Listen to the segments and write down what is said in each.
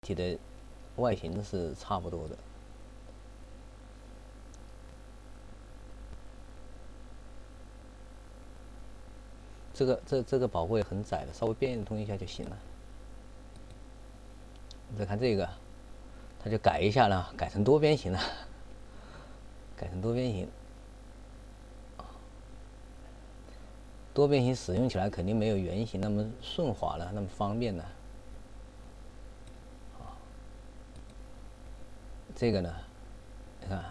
体的外形是差不多的。这个保护也很窄的，稍微变通一下就行了。你再看这个，它就改一下了，改成多边形了，改成多边形。多边形使用起来肯定没有圆形那么顺滑了，那么方便了。这个呢，你看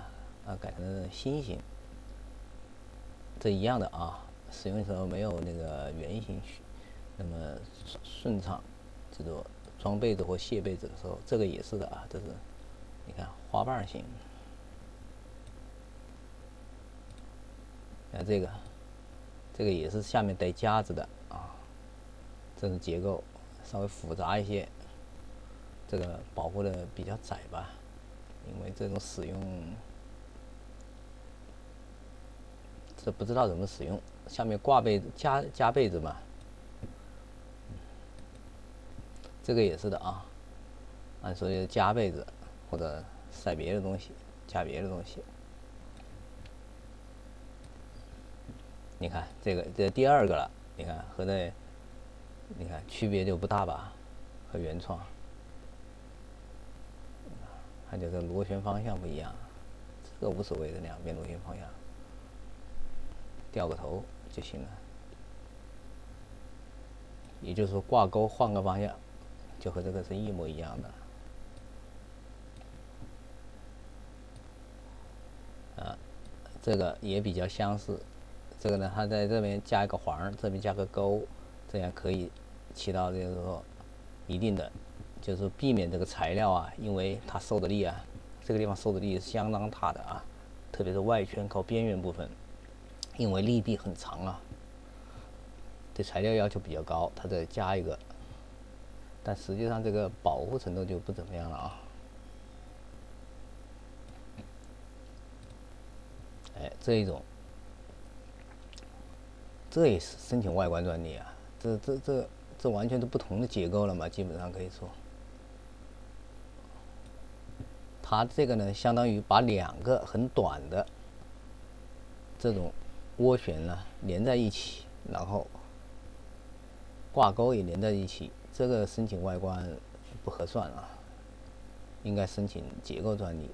改成心形，这一样的啊。使用的时候没有那个圆形那么顺畅。这个装被子或卸被子的时候，这个也是的啊。这是你看花瓣形。看这个也是下面带夹子的啊。这种结构稍微复杂一些，这个保护的比较窄吧，因为这种使用，这不知道怎么使用。下面挂被子加被子嘛，这个也是的啊。按说加被子或者晒别的东西，加别的东西。你看这第二个了，你看和这，你看区别就不大吧，和原创。它就是螺旋方向不一样，这个无所谓的，两边螺旋方向，掉个头就行了。也就是说挂钩换个方向，就和这个是一模一样的。这个也比较相似。这个呢，它在这边加一个环，这边加个钩，这样可以起到就是说一定的，就是说避免这个材料啊，因为它受的力啊，这个地方受的力是相当大的啊，特别是外圈靠边缘部分，因为力臂很长啊，对材料要求比较高，它再加一个，但实际上这个保护程度就不怎么样了啊。哎，这一种，这也是申请外观专利啊，这完全都不同的结构了嘛，基本上可以说。它这个呢，相当于把两个很短的这种涡旋呢连在一起，然后挂钩也连在一起，这个申请外观不合算啊，应该申请结构专利。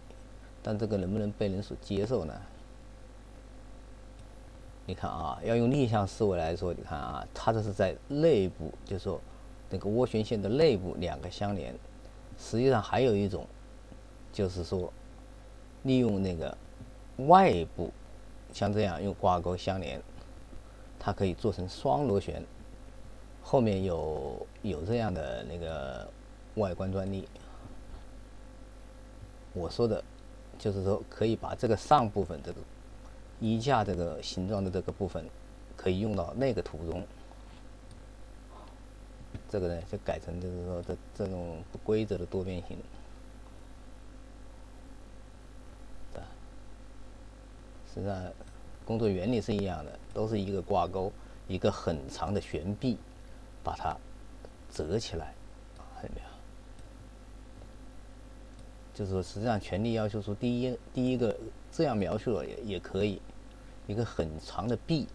但这个能不能被人所接受呢？你看啊，要用逆向思维来说，你看啊，它这是在内部，就是说那个涡旋线的内部两个相连。实际上还有一种，就是说利用那个外部，像这样用挂钩相连，它可以做成双螺旋。后面有这样的那个外观专利。我说的，就是说可以把这个上部分这个衣架这个形状的这个部分，可以用到那个图中。这个呢，就改成就是说这种不规则的多边形。实际上，工作原理是一样的，都是一个挂钩，一个很长的悬臂，把它折起来，看见没有？就是说，实际上权利要求书第一个这样描述了也可以，一个很长的臂，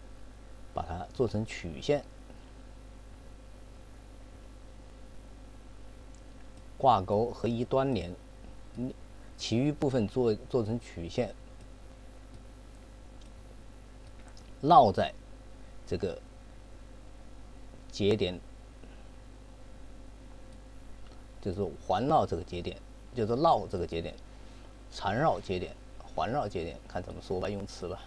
把它做成曲线，挂钩和一端连，其余部分做成曲线，绕在这个节点，就是环绕这个节点，就是绕这个节点，缠绕节点，环绕节点，看怎么说吧，用词吧。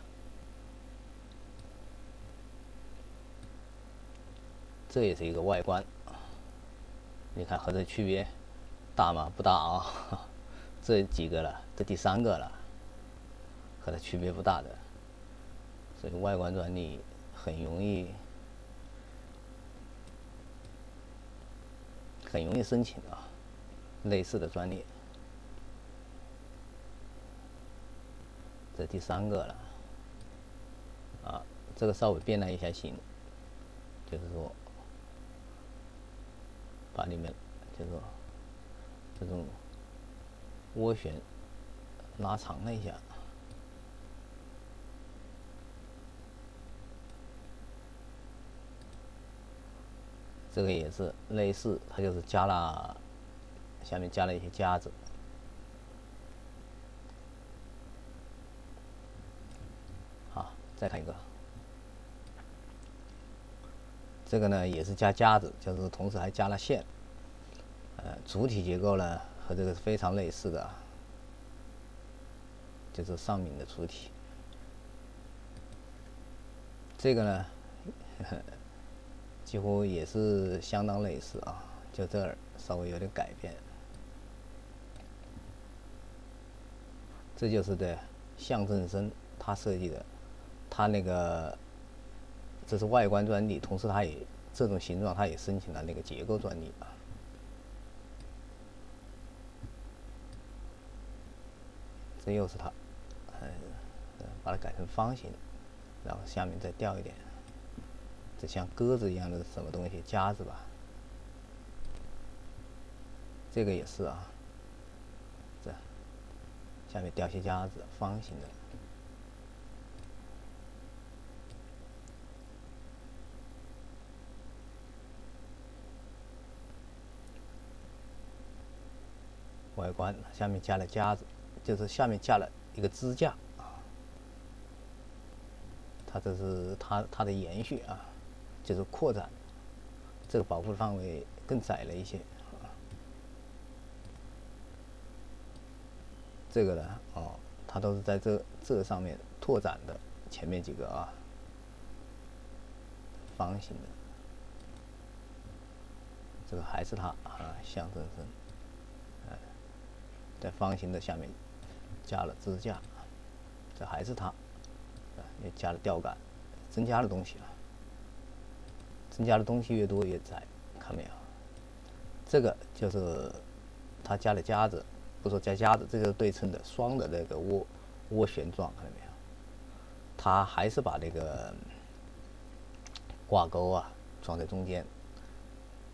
这也是一个外观，你看和这区别大吗？不大啊。这几个了，这第三个了，和它区别不大的，所以外观专利很容易申请啊，类似的专利。这第三个了，啊，这个稍微变了一下形，就是说把里面就是说这种涡旋拉长了一下。这个也是类似，它就是加了下面加了一些夹子。好，再看一个，这个呢也是加夹子，就是同时还加了线。主体结构呢和这个是非常类似的，就是上面的主体。这个呢，几乎也是相当类似啊，就这儿稍微有点改变。这就是的象正生他设计的，他那个这是外观专利，同时它也这种形状它也申请了那个结构专利啊。这又是它，把它改成方形，然后下面再掉一点，这像鸽子一样的什么东西夹子吧。这个也是啊，这下面掉些夹子，方形的。外观下面加了夹子，就是下面加了一个支架啊。它这是它的延续啊，就是扩展，这个保护范围更窄了一些。这个呢，它都是在这上面拓展的，前面几个啊，方形的，这个还是它啊，象征生，在方形的下面加了支架，这还是它，也加了吊杆，增加的东西啊，增加的东西越多越窄，看没有？这个就是它加了夹子，不说加夹子，这个是对称的双的那个涡旋状，看到没有？它还是把那个挂钩啊装在中间，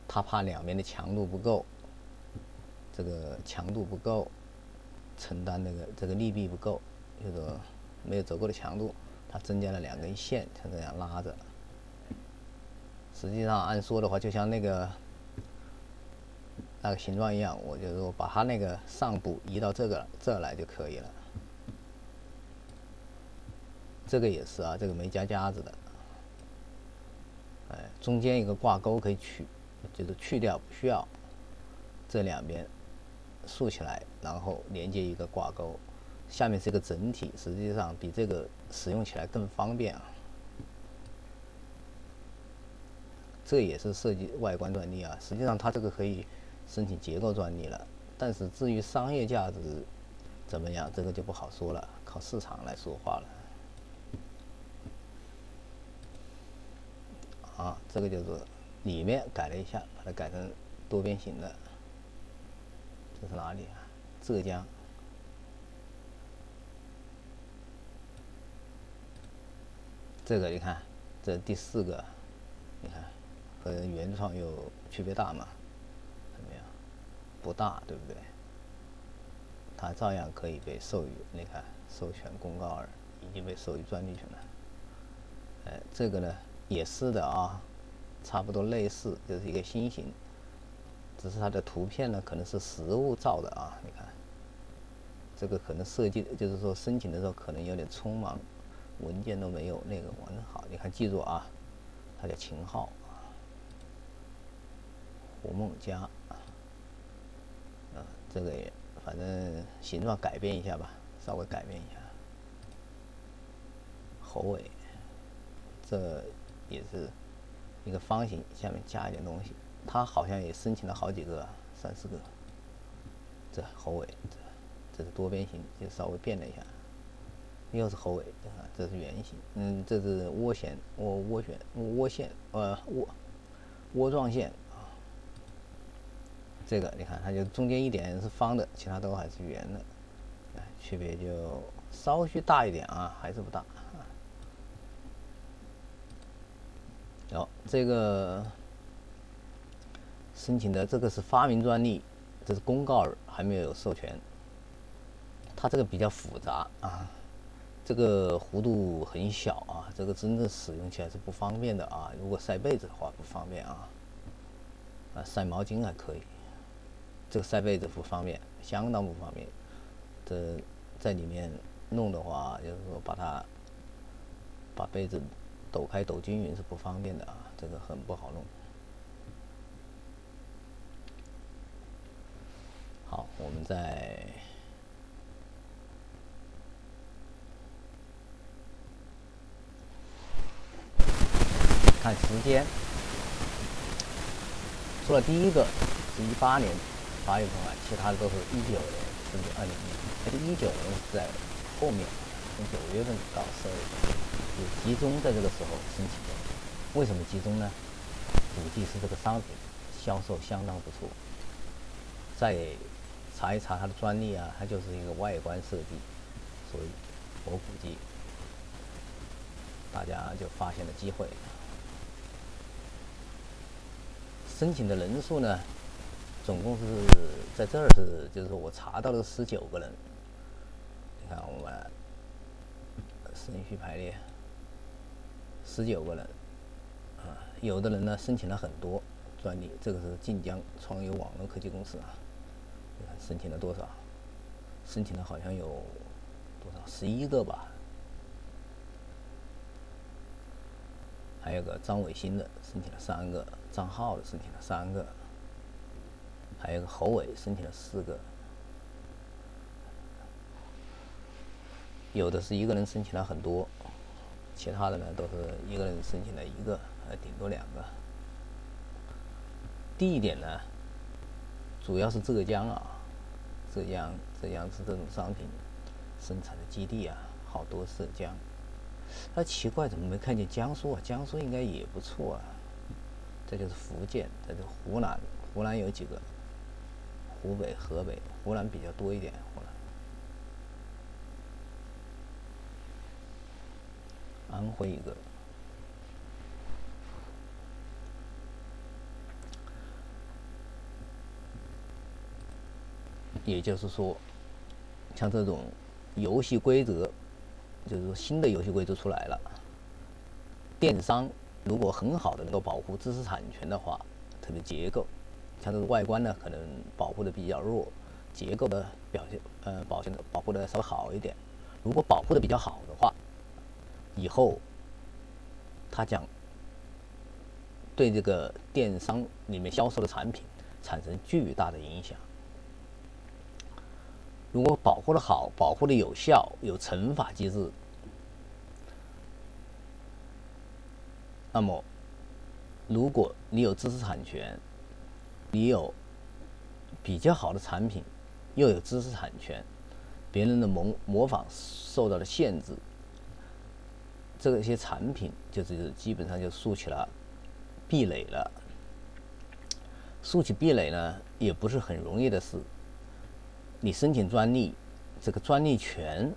它怕两边的强度不够，这个强度不够，承担那个这个力臂不够，就是没有足够的强度，它增加了2根线，像这样拉着。实际上按说的话，就像那个形状一样，我就说把它那个上部移到这儿来就可以了。这个也是啊，这个没加夹子的，中间一个挂钩可以就是去掉，不需要。这两边竖起来，然后连接一个挂钩，下面是一个整体，实际上比这个使用起来更方便啊。这也是设计外观专利啊，实际上它这个可以申请结构专利了，但是至于商业价值怎么样，这个就不好说了，靠市场来说话了。啊，这个就是里面改了一下，把它改成多边形的。这是哪里啊？浙江。这个你看，这第4个，你看和原创有区别大吗？看到没有？不大，对不对？它照样可以被授予，你看授权公告2已经被授予专利权了。这个呢也是的啊，差不多类似，就是一个新型，只是它的图片呢可能是实物照的啊。你看，这个可能设计就是说申请的时候可能有点匆忙，文件都没有那个完好。你看，记住啊，它叫秦昊，胡梦佳，这个也反正形状改变一下吧，稍微改变一下。猴尾，这也是一个方形，下面加一点东西。它好像也申请了好几个，3、4个。这猴尾，这是多边形，就稍微变了一下。又是猴尾，这是圆形，这是涡旋，涡状线啊。这个你看，它就中间一点是方的，其他都还是圆的，区别就稍许大一点啊，还是不大。这个申请的这个是发明专利，这是公告还没有授权。它这个比较复杂啊，这个弧度很小啊，这个真正使用起来是不方便的啊。如果晒被子的话不方便啊，晒毛巾还可以，这个晒被子不方便，相当不方便。这在里面弄的话，就是说把被子抖开抖均匀是不方便的啊，这个很不好弄。好，我们再看时间，除了第一个是18年8月份外，其他的都是19年甚至20年。而且19年是在后面，从9月份到12月份，就集中在这个时候申请的。为什么集中呢？估计是这个商品销售相当不错。再查一查它的专利啊，它就是一个外观设计，所以我估计大家就发现了机会。申请的人数呢，总共是在这儿是，就是我查到了19个人。你看我们顺序排列，19个人啊，有的人呢申请了很多专利，这个是晋江创优网络科技公司啊，你看申请了多少？申请了好像有多少？11个吧。还有个张伟新的申请了3个，张浩的申请了3个，还有个侯伟申请了4个。有的是一个人申请了很多，其他的呢都是一个人申请了1个，顶多2个。地点呢，主要是浙江啊，浙江是这种商品生产的基地啊，好多浙江。奇怪，怎么没看见江苏啊？江苏应该也不错啊。这就是福建，这就是湖南，湖南有几个？湖北、河北，湖南比较多一点。湖南、安徽一个。也就是说，像这种游戏规则，就是说新的游戏规则出来了，电商如果很好的能够保护知识产权的话，它的结构，像这个外观呢，可能保护的比较弱，结构的保护的稍微好一点。如果保护的比较好的话，以后它将对这个电商里面销售的产品产生巨大的影响。如果保护的好，保护的有效，有惩罚机制，那么如果你有知识产权，你有比较好的产品，又有知识产权，别人的模仿受到了限制，这些产品就是基本上就竖起了壁垒了。竖起壁垒呢，也不是很容易的事。你申请专利，这个专利权，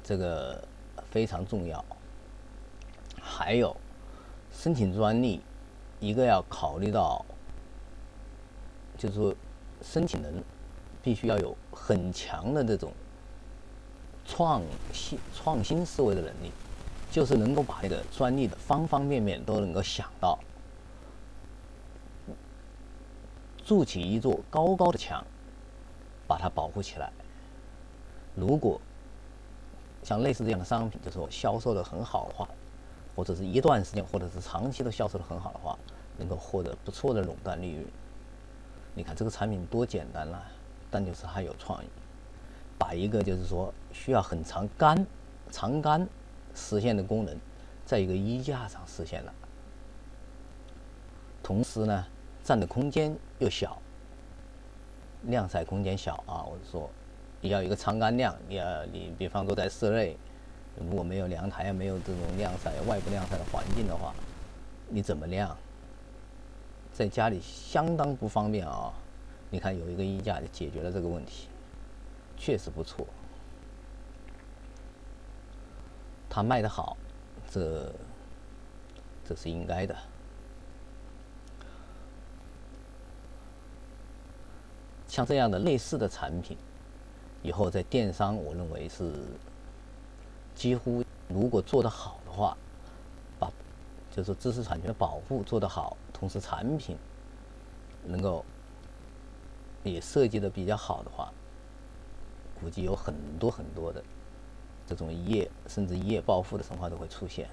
这个非常重要。还有，申请专利，一个要考虑到，就是说，申请人必须要有很强的这种创新思维的能力，就是能够把这个专利的方方面面都能够想到，筑起一座高高的墙，把它保护起来。如果像类似这样的商品，就是说销售的很好的话，或者是一段时间，或者是长期都销售的很好的话，能够获得不错的垄断利润。你看这个产品多简单了，但就是它有创意，把一个就是说需要很长杆实现的功能，在一个衣架上实现了，同时呢，占的空间又小。晾晒空间小啊，我是说，你要有一个长杆晾，你比方说在室内，如果没有阳台，没有这种晾晒外部晾晒的环境的话，你怎么晾？在家里相当不方便啊。你看有一个衣架就解决了这个问题，确实不错。它卖得好，这是应该的。像这样的类似的产品，以后在电商，我认为是几乎如果做得好的话，就是知识产权的保护做得好，同时产品能够也设计的比较好的话，估计有很多的这种甚至一夜暴富的神话都会出现。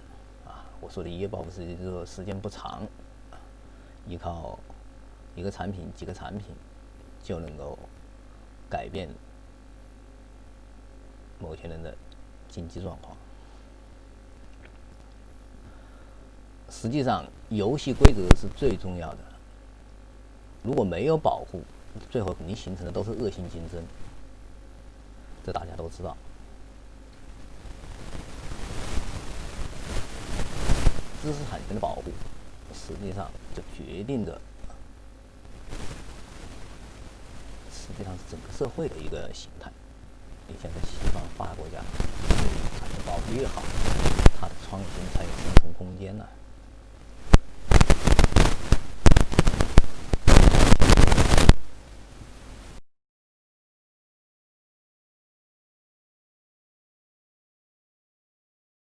我说的一夜暴富实际就是说时间不长，依靠一个产品、几个产品就能够改变某些人的经济状况。实际上，游戏规则是最重要的。如果没有保护，最后肯定形成的都是恶性竞争，这大家都知道。知识产权的保护，实际上就决定着，实际上是整个社会的一个形态。你像在西方发达国家，产权保护越好，它的创新才有生存空间呢。